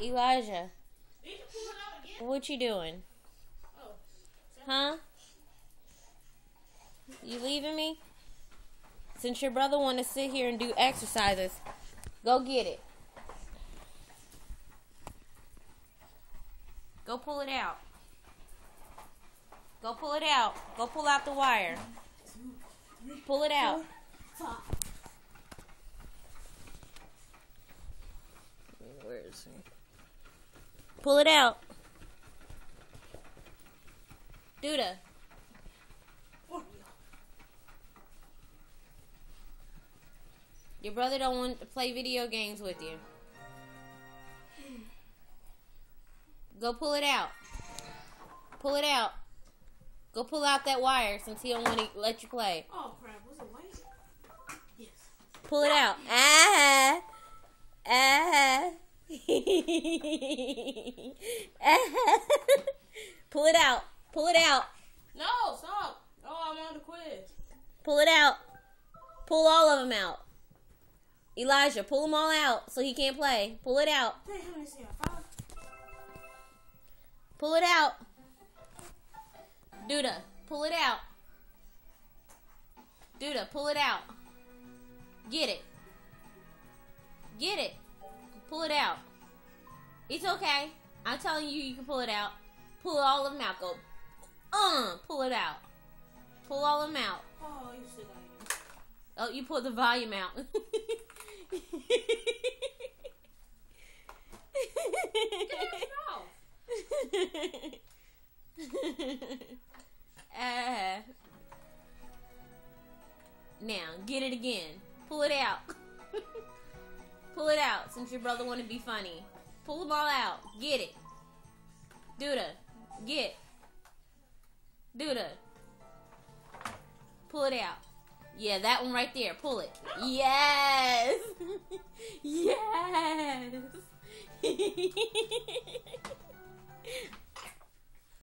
Elijah, what you doing? Huh? You leaving me? Since your brother want to sit here and do exercises, go get it. Go pull it out. Go pull it out. Go pull out the wire. Pull it out. Where is he? Pull it out. Duda. Your brother don't want to play video games with you. Go pull it out. Pull it out. Go pull out that wire since he don't want to let you play. Oh crap, was it white? Yes. Pull it out. Ah. Ah. Pull it out. Pull it out. No, stop. Oh, I'm on the quiz. Pull it out. Pull all of them out. Elijah, pull them all out so he can't play. Pull it out. Pull it out. Duda, pull it out. Duda, pull it out. Get it. Get it. Pull it out. It's okay. I'm telling you, you can pull it out. Pull all of them out. Go. Pull it out. Pull all of them out. Oh, you still got it. Oh, you pulled the volume out. Get it out. Now, get it again. Pull it out. Pull it out since your brother want to be funny. Pull them all out. Get it. Duda. Get. Duda. Pull it out. Yeah, that one right there. Pull it. Yes. Yes.